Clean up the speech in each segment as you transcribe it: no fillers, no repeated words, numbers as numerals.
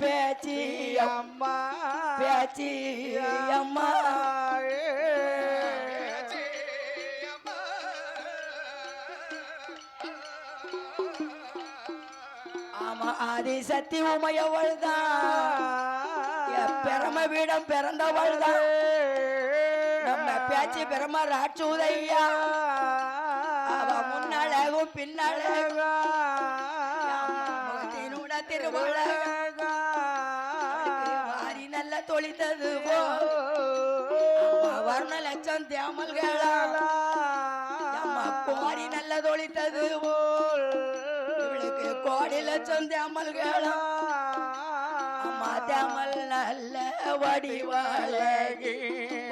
பேச்சி அம்மா பேச்சி அம்மா ஆமா ஆதி சக்தி உமையவள் தான் பெரும வீடம் பிறந்தவள் தான் நம்ம பேச்சு பெரும ராட்சுதையா அவ முன்னாளகும் பின்னாளகும் திருவழகா வாரி நல்ல தொழித்தது வர்ண லட்சம் தியாமல்களா கோடி நல்ல தொழித்தது இவளுக்கு கோடி லட்சம் தியாமல்களா அம்மா தியாமல் நல்ல வடிவாழகி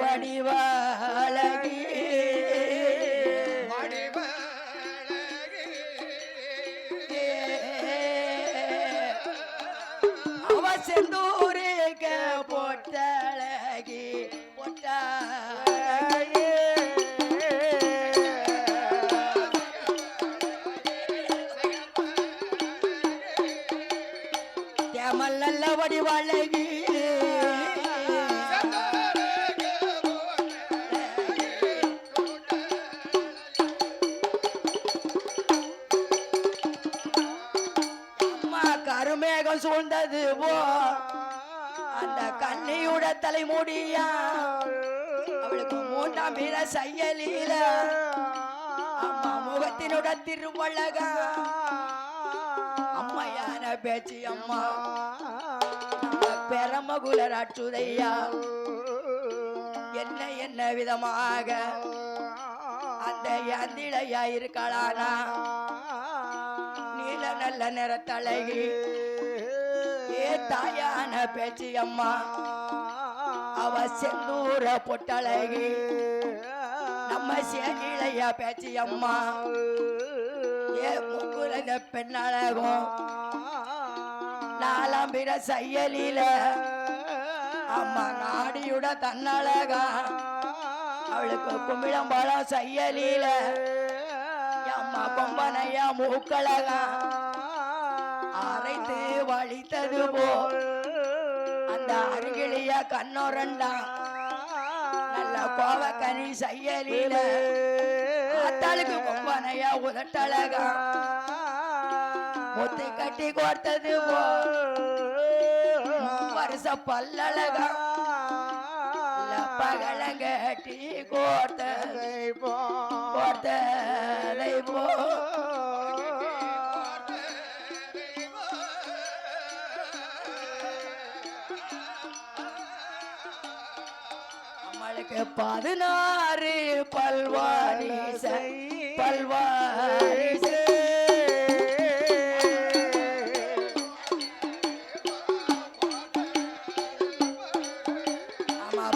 வடிவாழகி செந்தூரிக பொட்டழகி பொட்டழகி தேமல் நல்ல வடிவழகி கருமேகம் சூழ்ந்தது போ அந்த கண்ணியுட தலைமுடியா அவளுக்கு மூன்றாம் வீர செயலில அம்மா முகத்தினுட திருவழகா அம்மையான பேச்சு அம்மா பெரமகுல ராட்சுதையா என்ன என்ன விதமாக அந்த யாந்திழையா இருக்கலானா நல்ல நிறத்தழகி ஏ தாயான பேச்சு அம்மா அவ செந்தூர பொட்டழகி நம்ம சேகிழையா பேச்சு அம்மா ஏ முக்குலக பெண்ணழகும் நாலாம் பிற செயலில அம்மா நாடியுட தன்னழகா அவளுக்கு குமிழம்பழம் செயலில அம்மா கொம்பனையா மூக்கழகா அரைத்து வழித்தது போல் அந்த அருகிலிய கண்ணோரண்டா நல்ல கோவக்கனி செயலில அத்தாளுக்கு கொம்பனையா உதட்டழகா முத்தை கட்டி கோர்த்தது போல் வருஷ பல்லழகா பகலங்கட்டி கோர்த்ததை கோர்த்ததை போ நம்மளுக்கு 16 பல்வாரிசை பல்வாரிசை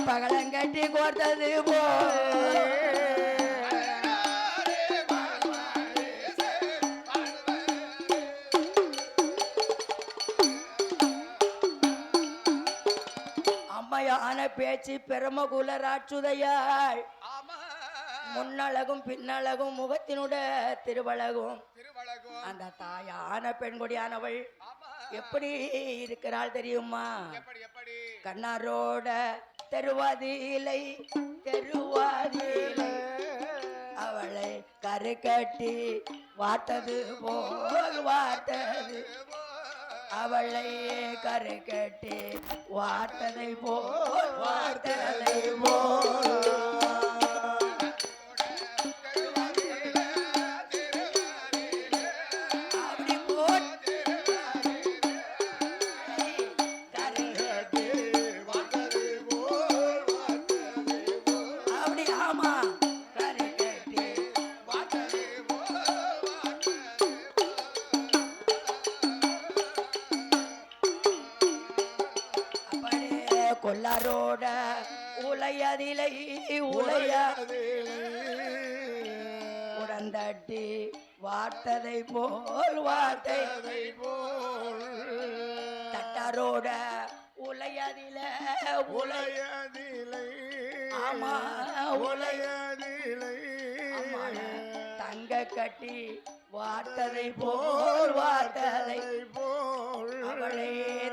பகலங்கட்டி கோர்த்தது போ அம்மையான பேச்சு பெருமகுல ராட்சுதையாள் முன்னழகும் பின்னழகும் முகத்தினுட திருவழகும் அந்த தாயான பெண்கொடியானவள் எப்படி இருக்கிறாள் தெரியுமா கண்ணாரோட தெருவாதிலை தெருவாதிலை அவளை கரு கட்டி வார்த்தது போல் வார்த்தது அவளை கரு கட்டி வார்த்ததை போல் வார்த்ததை போல் கொல்லாரோட உலையதிலை உடந்தட்டி வார்த்ததை போல் வார்த்ததை போல் தட்டாரோட உலையதில உலையதிலை ஆமா உலையதிலை தங்க கட்டி வார்த்ததை போல் வார்த்ததை போல் அவளே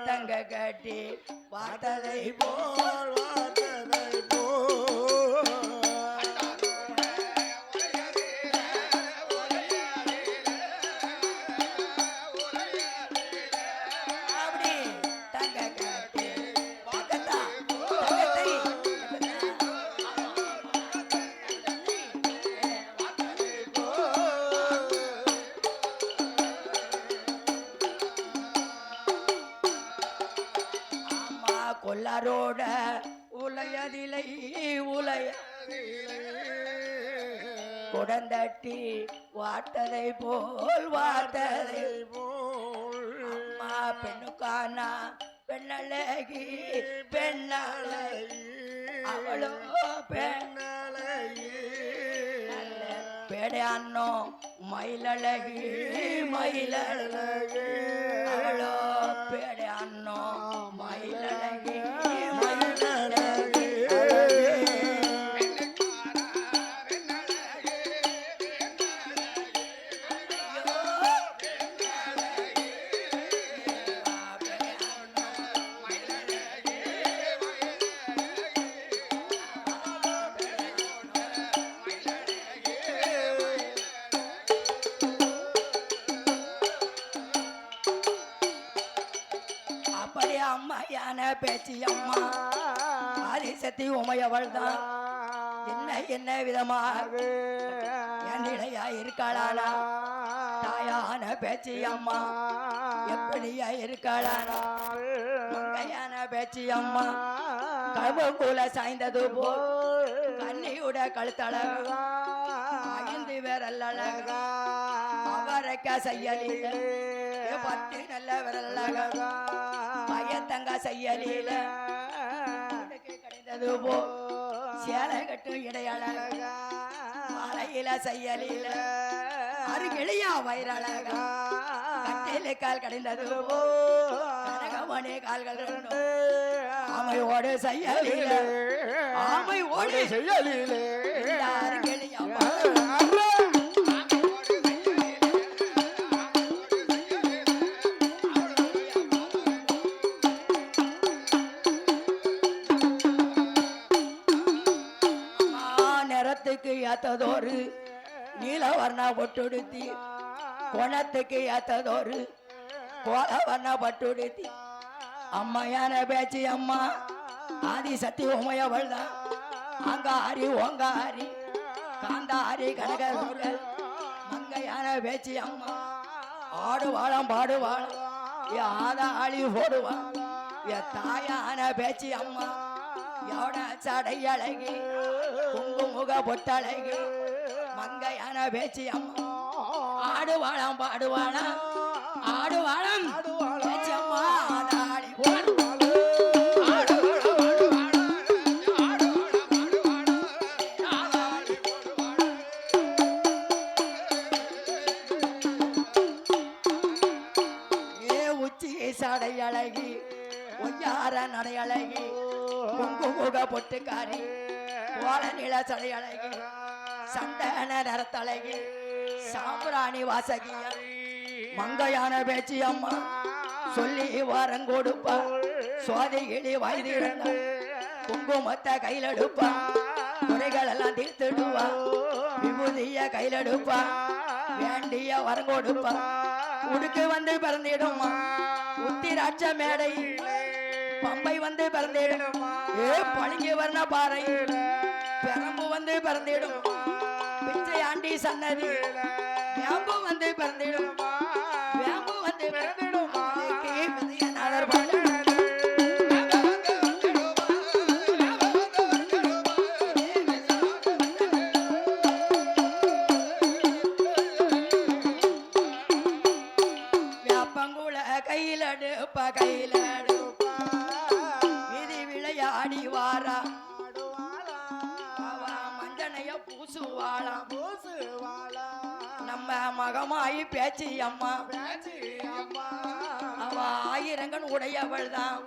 தங்க கட்டி வார்த்ததை போல் அப்படி தங்க கட்டி பக்கத்தா தங்கத்தை கொல்லாரோட உலையதிலை உலைய குடந்தட்டி வார்த்ததை போல் வார்த்ததை போல் அம்மா பெண்ணுக்கானா பெண்ணழகி பெண்ணழகி அவளோ பெண்ணழகி பேடை அண்ணோ மயிலழகி மயிலழகி அவளோ பேடை அண்ணோ மயிலழகி மயிலழகி அம்மா யான பேச்சு அம்மா ஆதிசக்தி உமையவள் தான் என்ன விதமாக என்னிடையா இருக்காளானா தாயான பேச்சு அம்மா எப்படியா இருக்காளானா மங்கையான பேச்சு அம்மா கழுவுக்குள்ள சாய்ந்தது போல் கண்ணியுட கழுத்தழகா ஐந்து விரலழகா அவரைக்கா செய்யலில பத்து நல்ல விரலழகா பயத்தங்க செய்யலில கிடைத்தது போ சேலை கட்டும் இடையழகா மலையில செய்யலில அருகிளியா வயிறழகா கட்டில கால் கடைந்தது போ கனகமணி கால்கள் ஆமையோடு செய்யலில ஆமையோடு செய்யலில அருகிளியா ஏத்ததோரு நீலவர்ண பொட்டுடுத்தி குணத்துக்கு ஏத்ததோரு கோலவர்ண பட்டுடுத்தி அம்மையான பேச்சு அம்மா ஆதிசக்தி உமையவள் தான் அங்காரி ஓங்காரி காந்தாரி கனகருங்க மங்கையான பேச்சு அம்மா ஆடுவாளம் பாடுவாளம் ஆதாளி போடுவான் தாயான பேச்சு அம்மா எவட சடை அழகி குங்குமுக பொட்டழகி மங்கையான பேச்சு அம்மா ஆடுவாளாம் பாடுவாளாம் ஆடுவாளாம் பேச்சு அம்மா ஆடாடி உச்சி சடை அழகி ஒய்யார நடை அழகி குங்குமுக பொட்டுக்காரி கோல நில சடை அழகி சந்தன நிறத்தழகி சாம்பிராணி வாசகிய மங்கையான பேச்சு அம்மா சொல்லி வாரம் கொடுப்பா சோதிகிளி வயதிருந்த குங்குமத்தை கையில் எடுப்பா குறைகள் எல்லாம் தீர்த்துடுவா விபூதிய கையில் எடுப்பா வேண்டிய வரம் கொடுப்பா உடுக்கு வந்து பிறந்திடுமா உத்திராட்ச மேடை பம்பை வந்து பிறந்திடும் பழுங்கி வர்ண பாறை பெரம்பு வந்து பிறந்திடும் பிச்சை ஆண்டி சன்னதி வேம்பு வந்து பிறந்திடும் வேம்பு வந்து பிறந்திடும் விஜயநாதர் பாடு வேப்பங்குள கையிலடுப்ப கையிலடுப்பா விதி விளையாடி வாரா மஞ்சனைய பூசுவாளாம் நம்ம மகமாயி பேச்சு அம்மா அவ ஆயிரங்கன் உடையவள் தான்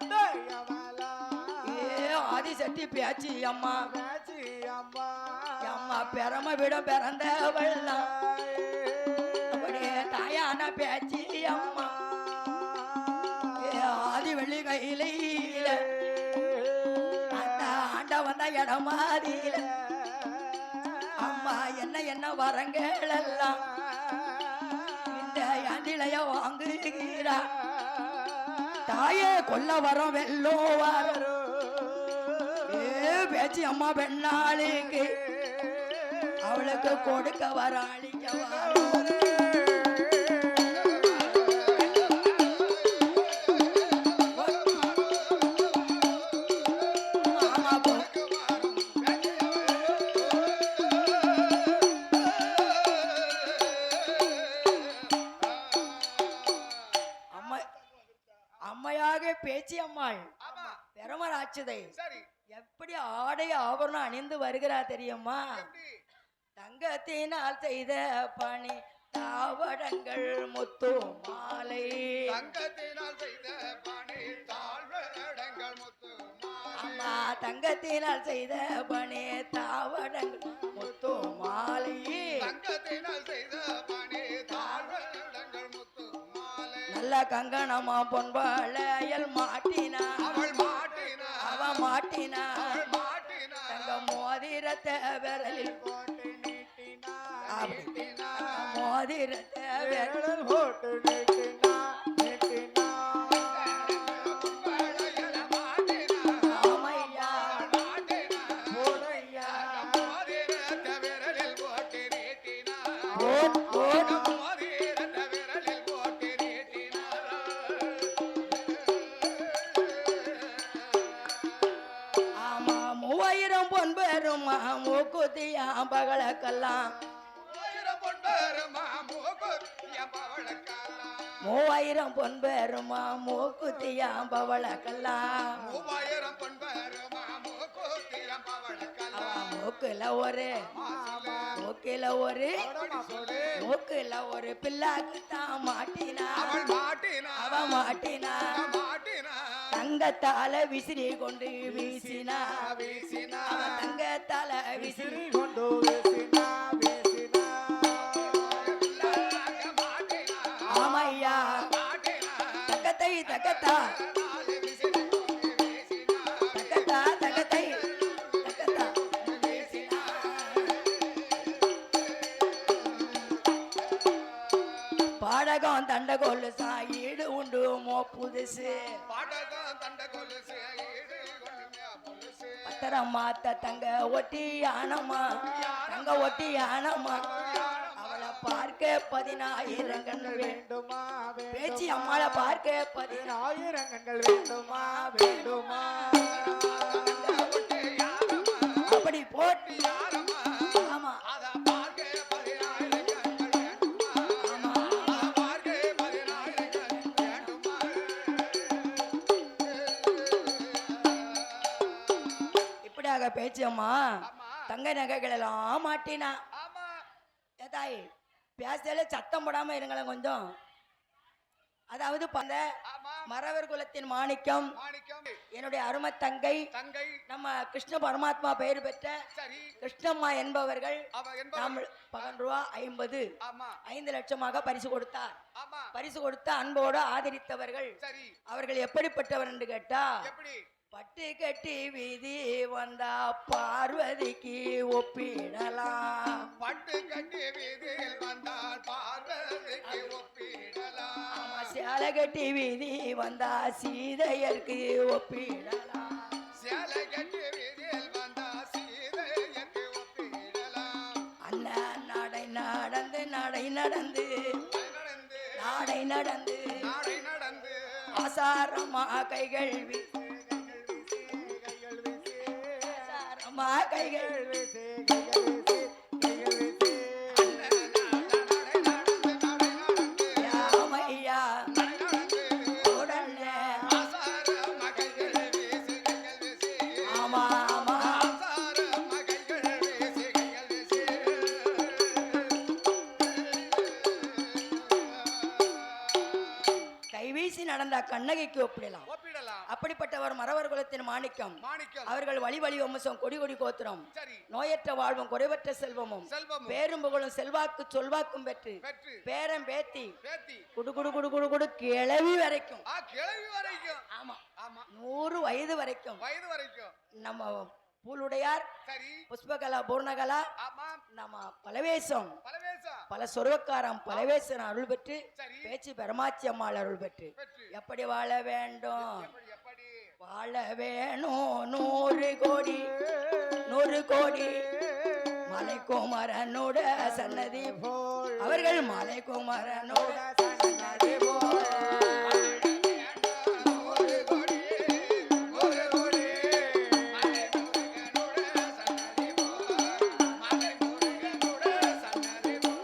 ஆதிசக்தி பேச்சு அம்மா அம்மா பெறம விட பிறந்தவள் தான் தாயான பேச்சு அம்மா ஆதி வெள்ளி கையில அந்த ஆண்ட வந்த இடமாதியில அம்மா என்ன வரங்கள் எல்லாம் இந்த ஆண்டிலைய வாங்குகிறா தாயே கொல்ல வரோம் வெள்ளோ வரோம் பேச்சு அம்மா பெண்ணாளுக்கு அவளுக்கு கொடுக்க வராளிக்க அம்மையாக பேச்சு அம்மாள் பெருமராட்சிதை எப்படி ஆடை ஆபரணம் அணிந்து வருகிறா தெரியுமா தங்கத்தினால் செய்த பணி தாவடங்கள் முத்து மாலை தங்கத்தினால் செய்த பணி தாவடங்கள் முத்து அம்மா தங்கத்தினால் செய்த பணி தாவடங்கள் முத்து மாலை தங்கத்தினால் செய்த பணி தாவடங்கள் முத்து மாலை நல்ல கங்கணமா பொன்பாளையல் மாட்டினா அவள் மாட்டினா அவ மாட்டினா அவள் மாட்டினா தங்க மோதிரத்தை விரலில் போட்டு நீட்டினா நீட்டினா மோதிரத்தை விரலில் போட்டு நீட்டினா நீட்டினா பழையல மாட்டினா ஆமையா மாட்டினா போதையா மோதிரத்தை விரலில் போட்டு நீட்டினா போட் போட் மோதிரத்தை விரலில் போட்டு நீட்டினா ஆமா 3000 பொன் பெருமா மூக்குத்தியா பகலக்கெல்லாம் 3000 பொன் பெருமா மூக்குத்தியா பவளக்கெல்லாம் மூக்குல ஒரு பிள்ளாக்கு தான் மாட்டினா அவ மாட்டினா தங்கத்தால விசிறி கொண்டு வீசினா அவ தங்கத்தால விசிறி கொண்டு வீசினா வீசினா ஆமையா தக்கத்தை தக்கத்தா தக்கத்தா தக்கத்தை தக்கத்தா வீசினா. பாடகம் தண்ட கொலுசா ஈடு உண்டு மோ புதுசு பத்திரம் மாத்த தங்க ஒட்டி ஆனமா தங்க ஒட்டி ஆனமா அவளை பார்க்க 10000 கண்கள் வேண்டுமா பேச்சு அம்மாளை பார்க்க 10000 கண்கள் வேண்டுமா வேண்டுமா அப்படி போட்டு ஆமா இப்படியாக பேச்சு அம்மா தங்க நகைகள் எல்லாம் மாட்டினா ஏதாய் பேசல சத்தம் போடாம இருங்களேன் கொஞ்சம் அதாவது மறவர் குலத்தின் மாணிக்கம் என்னுடைய அருமை தங்கை நம்ம கிருஷ்ண பரமாத்மா பெயர் பெற்ற கிருஷ்ணம்மா என்பவர்கள் ₹50 5 லட்சமாக பரிசு கொடுத்தார் பரிசு கொடுத்து அன்போடு ஆதரித்தவர்கள் அவர்கள் எப்படிப்பட்டவர் என்று கேட்டா பட்டு கட்டி வீதி வந்தா பார்வதிக்கு ஒப்பிடலாம் பட்டு கட்டி வீதியில் வந்தால் பார்வதிக்கு ஒப்பிடலாம் சேலை கட்டி வீதி வந்தா சீதையருக்கு ஒப்பிடலாம் சேலை கட்டி வீதியில் வந்தா சீதையருக்கு ஒப்பிடலாம் அண்ணன் நடை நடந்து நடை நடந்து நடை நடந்து நாடை நடந்து ஆசாரமா கைகள் கைகள் யாமையா உடனே ஆமா ஆமா கைவீசி நடந்த கண்ணகைக்கு ஒப்பிடலாம் அப்படிப்பட்டவர் மறவர் குலத்தின் மாணிக்கம் அவர்கள் வழி வழி வம்சம் கொடி கொடி கோத்திரம் நோயற்ற வாழ்வும் குறைவற்ற செல்வமும் பேரும் புகழும் செல்வாக்கு சொல்வாக்கும் பெற்று பேரம் பேத்தி குடு குடு குடு குடு குடு கிளவி வரைக்கும் கிளவி வரைக்கும் ஆமா ஆமா 100 வயது வரைக்கும் வயது வரைக்கும் நம்ம பூலுடையார் சரி புஷ்பகலா பூர்ணகலா ஆமா நம்ம பலவேசம் பலவேசம் பல சொருவக்காரம் பலவேசன் அருள் பெற்று சரி பேச்சு பெருமாச்சி அம்மாள் அருள் பெற்று பெற்று எப்படி வாழ வேண்டும் எப்படி எப்படி வாழ வேணும் 100 கோடி 100 கோடி மலைக்குமரனோட சன்னதி போல் அவர்கள் மலைக்குமரனோட சன்னதி போல் ஒரு கோடி ஒரு கோடி மலை முருகனோட சன்னதி போல் மலை முருகனோட சன்னதி போல்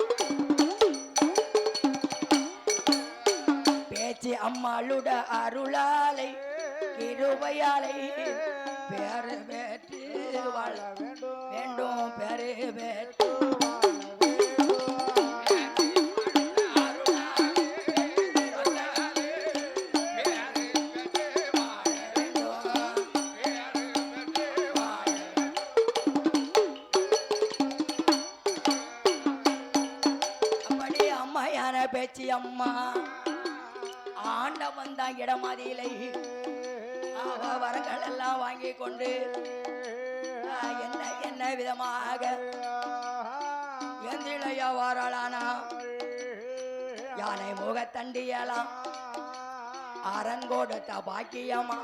பேச்சு அம்மாளுட அருளாலை கிருபையாலை பேரு பெற்று வாழ வேண்டும் பேரு பெற்று அப்படி அம்மையான பேச்சு அம்மா ஆண்டவன் தான் இடமதிலை அவ வரங்கள் எல்லாம் வாங்கி கொண்டு என்ன என்ன விதமாக எந்திழைய வாராளானா யானை முகத்தண்டியலாம் அரண் கொடுத்த பாக்கியமா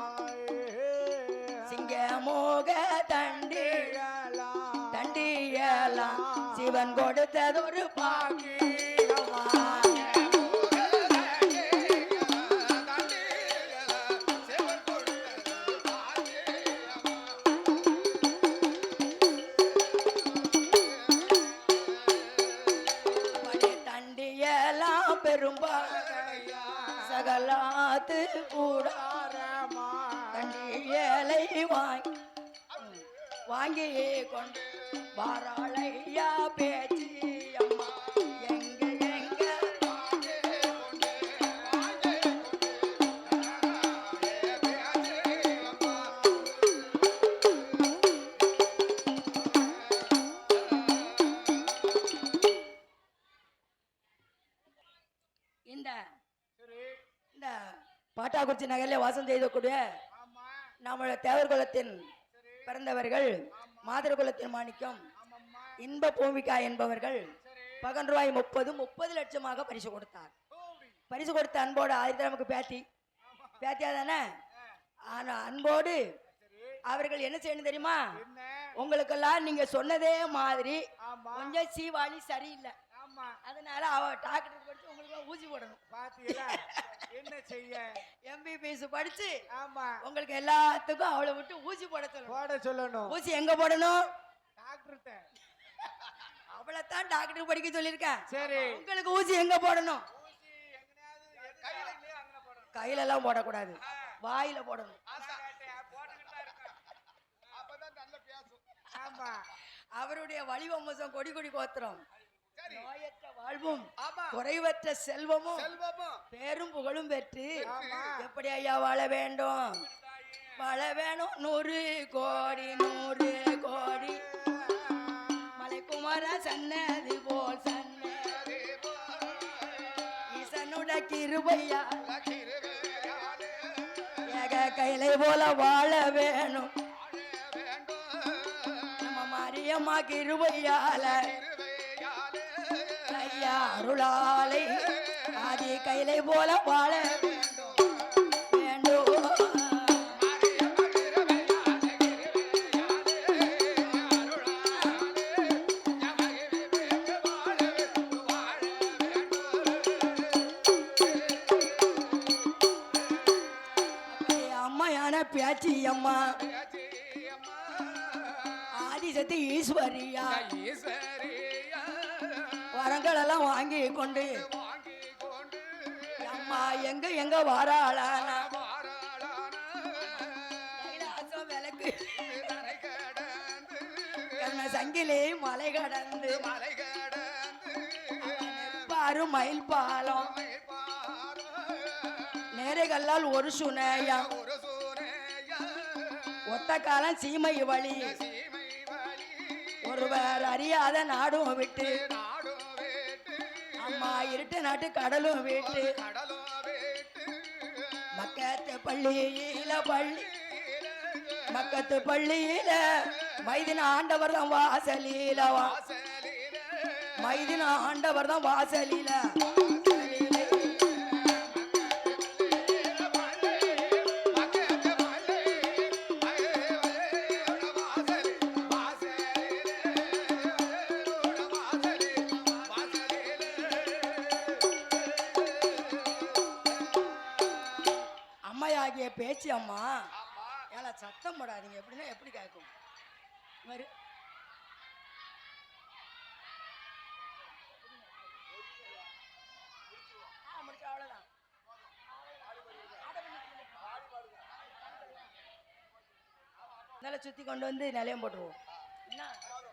சிங்க முக தண்டியலாம் சிவன் கொடுத்ததொரு பாக்கியமா பெரும்பா சகலாத்து கூட தண்டியலை வாங்கி கொண்டு வாராளையா பேச்சு அம்மா எங்க எங்க இந்த பாட்டாக்குறிச்சி நகரில் வாசம் செய்யக்கூடிய நம்மளோட தேவர் குலத்தின் பிறந்தவர்கள் மாதர் குலத்தின் மாணிக்கம் இன்ப பூமிகா என்பவர்கள் ரூபாய் 30 லட்சமாக பரிசு கொடுத்தார். பரிசு கொடுத்த அன்போடு ஆதித்த நமக்கு பேத்தியா தானே. ஆனா அன்போடு அவர்கள் என்ன செய்யணும் தெரியுமா, உங்களுக்கெல்லாம் நீங்க சொன்னதே மாதிரி கொஞ்சம் சீவாளி சரியில்லை, அதனால அவ டாக்டர் படிச்சு உங்களுக்கு ஊசி போடணும். பாத்தீங்களா என்ன செய்ய, எம்பிபிஎஸ் படிச்சு உங்களுக்கு எல்லாத்துக்கும் அவளை விட்டு ஊசி போட சொல்லணும். ஊசி எங்க போடணும்? டாக்டர்ட்ட. அவளைத்தான் டாக்டர் படிக்க சொல்லியிருக்கேன். சரி, உங்களுக்கு ஊசி எங்க போடணும்? கையில எல்லாம் போடக்கூடாது, வாயில போடணும். அவருடைய வலிவம்சம் கொடி கொடி கோத்திரம், நோயற்ற வாழ்வும் குறைவற்ற செல்வமும் பேரும் புகழும் பெற்று எப்படி ஐயா வாழ வேண்டும்? வாழ வேணும் 100 கோடி 100 கோடி மலைக்குமார சன்னதி போல் சன்னதி ஈசனுட கிருபையா ஏக கைலை போல வாழ வேணும். நம்ம மாரியம்மா கிருபையால ஐயா அருளாலை ஆதி கைலை போல வாழ வேண்டும். அம்மையான பேச்சி அம்மா ஆதிசக்தி ஈஸ்வரியா வரங்கள் எல்லாம் வாங்கி கொண்டு அம்மா எங்க எங்க வாராளானா கைலாசம் விளக்கு கண்ண சங்கிலே மலை கடந்து பாரு மயில் பாலம் நேரைகளால் ஒரு சுனையா ஒத்த காலம் சீமை வழி ஒருவர் அறியாத நாடும் விட்டு அம்மா இருட்டு நாட்டு கடலும் விட்டு மக்கத்தை பள்ளியில மக்கத்து பள்ளியில மைதின ஆண்டவர் தான் வாசலில மைதின ஆண்டவர் தான் வாசலில அம்மையாகிய பேச்சு அம்மா ஏல சத்தம் போடாதீங்க எப்படின்னா எப்படி கேட்கும் வரு முடிச்சு அவ்வளவுதான் நல்லா சுத்தி கொண்டு வந்து நிலையம் போட்டுருவோம் என்ன ஆமா.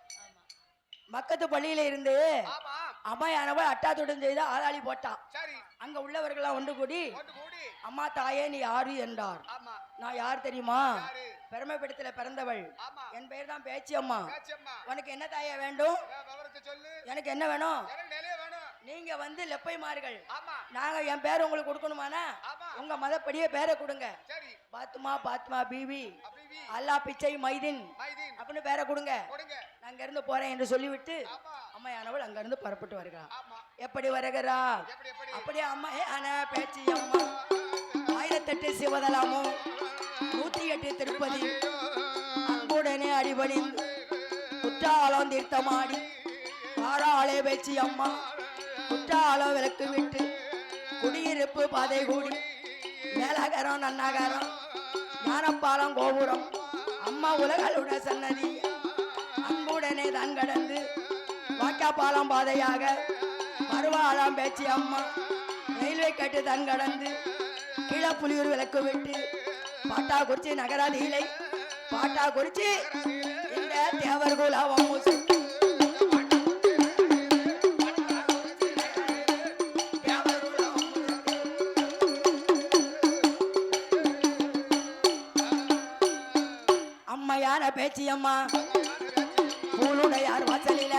மக்கத்து பள்ளியில இருந்து ஆமா அம்மையானவள் அட்டாத்துடன் செய்து ஆதாளி போட்டான் சரி அங்க உள்ளவர்களாம் ஒன்று கூடி ஒன்று கூடி அம்மா தாயே நீ யாரு என்றார் ஆமா நான் யார் தெரியுமா யாரு பெருமைப்படத்துல பிறந்தவள் ஆமா என் பெயர் தான் பேச்சி அம்மா பேச்சம்மா உனக்கு என்ன தாயா வேண்டும் விவரத்தை சொல்லு எனக்கு என்ன வேணும் எனக்கு நிலைய வேணும் நீங்க வந்து லெப்பைமார்கள் ஆமா நாங்க என் பேர் உங்களுக்கு கொடுக்கணுமானா ஆமா உங்க மதப்படியே பேரை கொடுங்க சரி பாத்துமா பாத்மா பிவி அப்படி அல்லா பிச்சை மைதின் மைதீன் அப்படின்னு பேரை கொடுங்க கொடுங்க நான் அங்க இருந்து போறேன் என்று சொல்லிவிட்டு ஆமா அம்மையானவள் அங்க இருந்து புறப்பட்டு வருகிறாள் ஆமா எப்படி வருகிறா எப்படி எப்படி அப்படியே அம்மா ஆன பேச்சி அம்மா 1008 சிவதலாமும் 108 திருப்பதி அன்புடனே அடிபணிந்து குற்றாலம் தீர்த்தமாடி பாராளே பேச்சி அம்மா குற்றாலம் விளக்கு விட்டு குடியிருப்பு பாதை கூடி மேலகரம் நன்னகரம் ஞானப்பாலம் கோபுரம் அம்மா உலகளுட சன்னதி அன்புடனே தான் கடந்து வாக்காப்பாலம் பாதையாக மறுவாளாம் பேச்சி அம்மா ரயில்வே கட்டு தான் கடந்து கீழப்புலியூர் விளக்கு விட்டு பாட்டாக்குறிச்சி நகராதீலை பாட்டாக்குறிச்சி இந்த தேவர் குலவம் அம்மையான பேச்சி அம்மா பூலுடையார் வாசலில